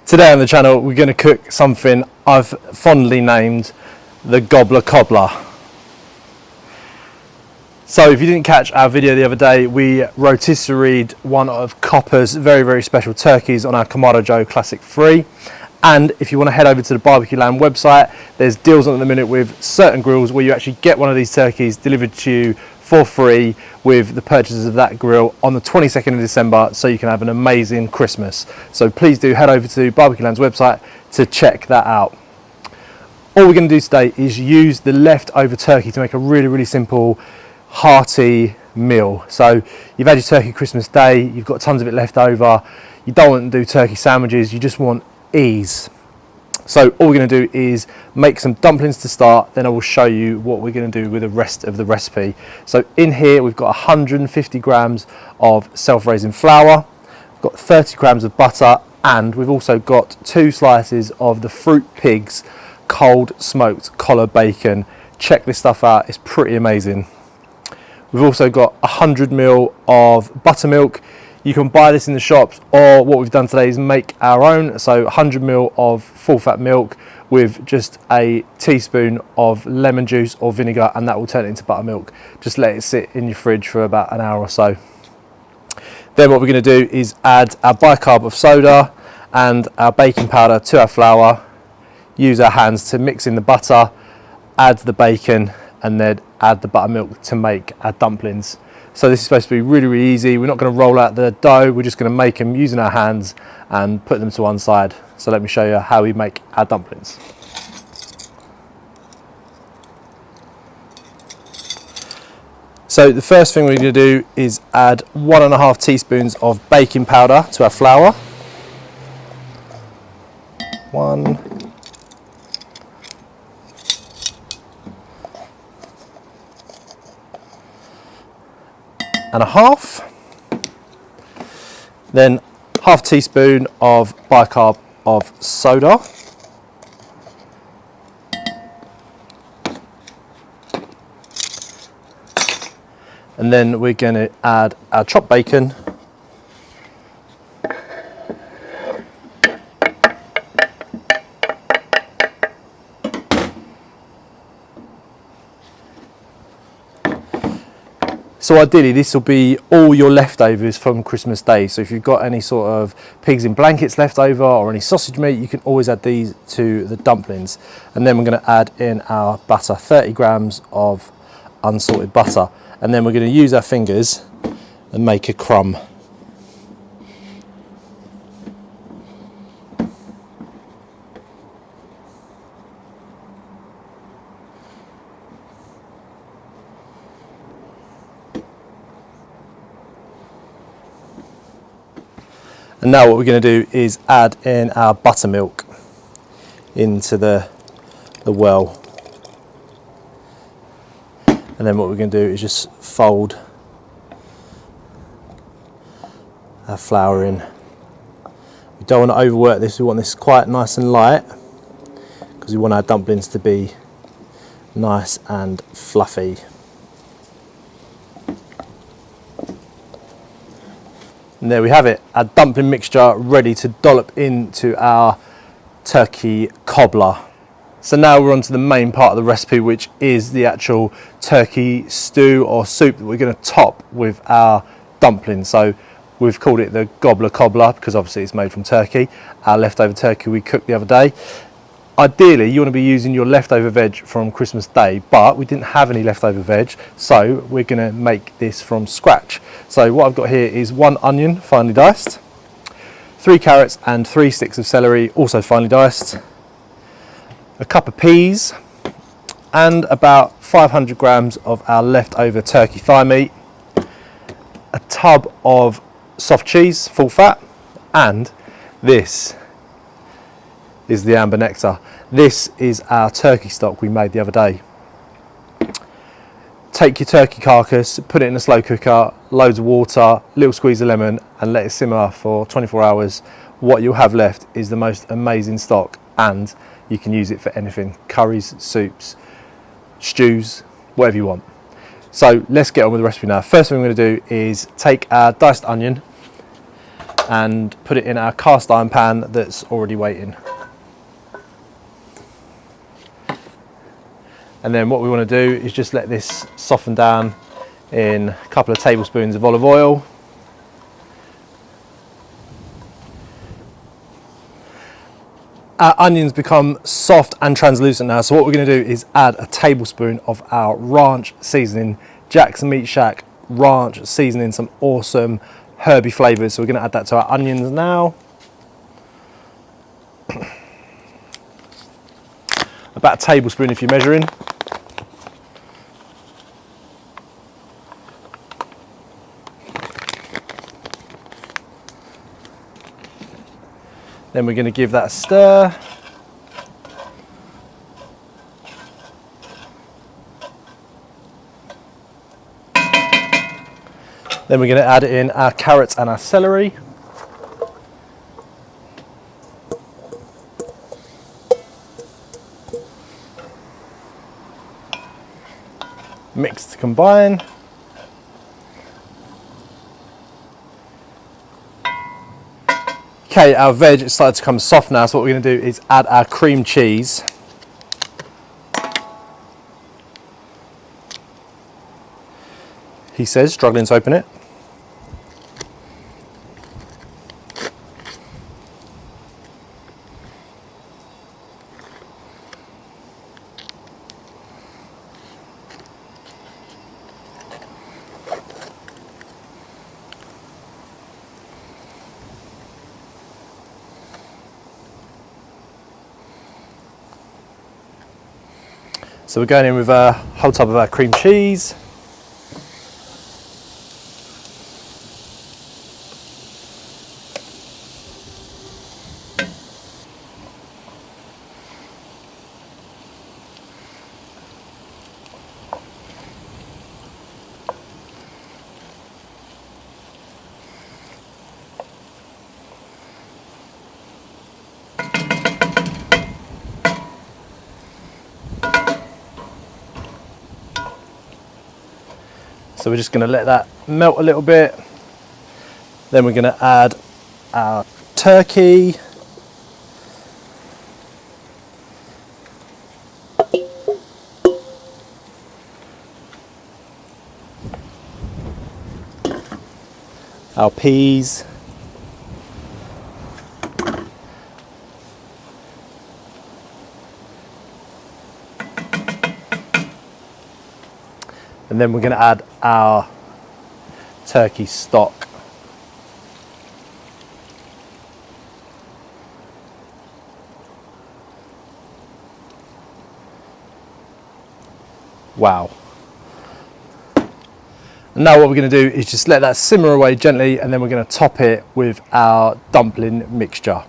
Today on the channel we're going to cook something I've fondly named the gobbler cobbler. So if you didn't catch our video the other day, we rotisseried one of Copper's very special turkeys on our Kamado Joe Classic 3. And if you want to head over to the Barbecue Land website, there's deals on at the minute with certain grills where you actually get one of these turkeys delivered to you for free with the purchases of that grill on the 22nd of December, so you can have an amazing Christmas. So please do head over to Barbecue Land's website to check that out. All we're going to do today is use the leftover turkey to make a really simple, hearty meal. So you've had your turkey Christmas Day, you've got tons of it left over, you don't want to do turkey sandwiches, you just want ease. So all we're going to do is make some dumplings to start, then I will show you what we're going to do with the rest of the recipe. So in here we've got 150 grams of self-raising flour, we've got 30 grams of butter, and we've also got 2 slices of the Fruit Pigs cold smoked collar bacon. Check this stuff out, it's pretty amazing. We've also got 100 ml of buttermilk. You can buy this in the shops, or what we've done today is make our own. So 100 ml of full fat milk with just a teaspoon of lemon juice or vinegar, and that will turn it into buttermilk. Just let it sit in your fridge for about an hour or so. Then what we're going to do is add our bicarb of soda and our baking powder to our flour. Use our hands to mix in the butter, add the bacon, and then add the buttermilk to make our dumplings. So this is supposed to be really easy. We're not going to roll out the dough, we're just going to make them using our hands and put them to one side. So let me show you how we make our dumplings. So the first thing we're going to do is add 1.5 teaspoons of baking powder to our flour. 1. and a half. Then half teaspoon of bicarb of soda. And then we're going to add our chopped bacon. So ideally this will be all your leftovers from Christmas Day. So if you've got any sort of pigs in blankets left over or any sausage meat, you can always add these to the dumplings. And then we're going to add in our butter, 30 grams of unsalted butter. And then we're going to use our fingers and make a crumb. And now what we're going to do is add in our buttermilk into the well. And then what we're going to do is just fold our flour in. We don't want to overwork this, we want this quite nice and light because we want our dumplings to be nice and fluffy. And there we have it, our dumpling mixture ready to dollop into our turkey cobbler. So now we're on to the main part of the recipe, which is the actual turkey stew or soup that we're going to top with our dumplings. So we've called it the gobbler cobbler because obviously it's made from turkey, our leftover turkey we cooked the other day. Ideally you want to be using your leftover veg from Christmas Day, but we didn't have any leftover veg, so we're going to make this from scratch. So what I've got here is 1 onion finely diced, 3 carrots and 3 sticks of celery also finely diced, a cup of peas, and about 500 grams of our leftover turkey thigh meat, a tub of soft cheese, full fat, and this is the amber nectar. This is our turkey stock we made the other day. Take your turkey carcass, put it in a slow cooker, loads of water, little squeeze of lemon, and let it simmer for 24 hours. What you'll have left is the most amazing stock, and you can use it for anything: curries, soups, stews, whatever you want. So let's get on with the recipe now. First thing we're going to do is take our diced onion and put it in our cast iron pan that's already waiting. And then what we want to do is just let this soften down in a couple of tablespoons of olive oil. Our onions become soft and translucent now, so what we're going to do is add a tablespoon of our ranch seasoning, Jack's Meat Shack ranch seasoning, some awesome herby flavours. So we're going to add that to our onions now. About a tablespoon if you're measuring. Then we're going to give that a stir. Then we're going to add in our carrots and our celery. Mix to combine. Okay, our veg is started to become soft now, so what we're going to do is add our cream cheese. He says, struggling to open it. So we're going in with a whole tub of our cream cheese. So we're just going to let that melt a little bit. Then we're going to add our turkey. Our peas. And then we're going to add our turkey stock. Wow. And now what we're going to do is just let that simmer away gently, and then we're going to top it with our dumpling mixture.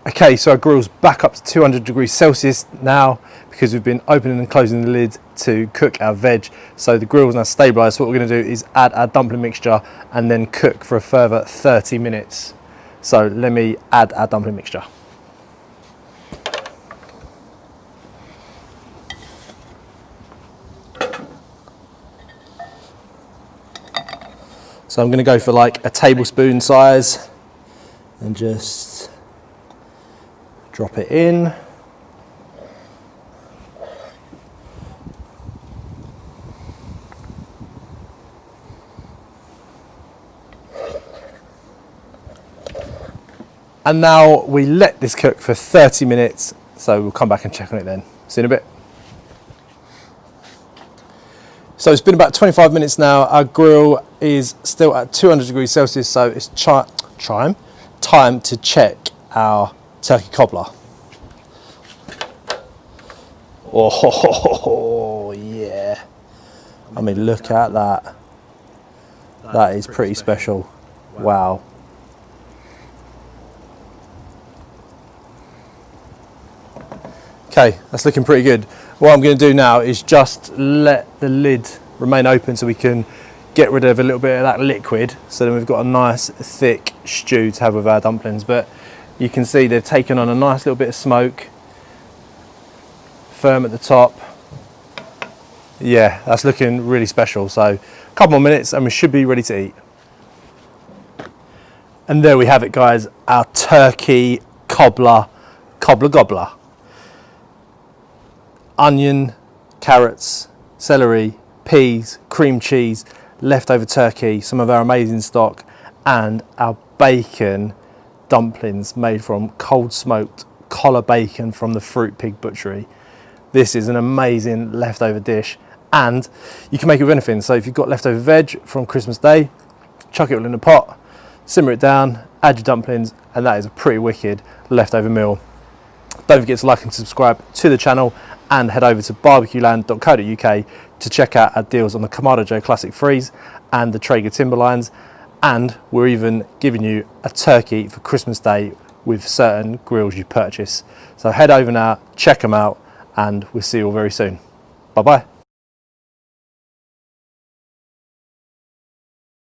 Okay, so our grill's back up to 200 degrees Celsius now because we've been opening and closing the lid to cook our veg. So the grill's now stabilised. So what we're going to do is add our dumpling mixture and then cook for a further 30 minutes. So let me add our dumpling mixture. So I'm going to go for like a tablespoon size and just drop it in. And now we let this cook for 30 minutes. So we'll come back and check on it then. See you in a bit. So it's been about 25 minutes now. Our grill is still at 200 degrees Celsius. So it's time to check our turkey cobbler. Oh yeah. I mean, look at that. That is pretty special. Wow. Okay, that's looking pretty good. What I'm going to do now is just let the lid remain open so we can get rid of a little bit of that liquid, so then we've got a nice thick stew to have with our dumplings. But you can see they've taken on a nice little bit of smoke, firm at the top. Yeah, that's looking really special. So a couple more minutes and we should be ready to eat. And there we have it, guys, our turkey cobbler gobbler. Onion, carrots, celery, peas, cream cheese, leftover turkey, some of our amazing stock, and our bacon dumplings made from cold smoked collar bacon from the Fruit Pig Butchery. This is an amazing leftover dish, and you can make it with anything. So if you've got leftover veg from Christmas Day, chuck it all in a pot, simmer it down, add your dumplings, and that is a pretty wicked leftover meal. Don't forget to like and subscribe to the channel, and head over to barbecueland.co.uk to check out our deals on the Kamado Joe Classic Freeze and the Traeger Timberlines. And we're even giving you a turkey for Christmas Day with certain grills you purchase. So head over now, check them out, and we'll see you all very soon. Bye bye.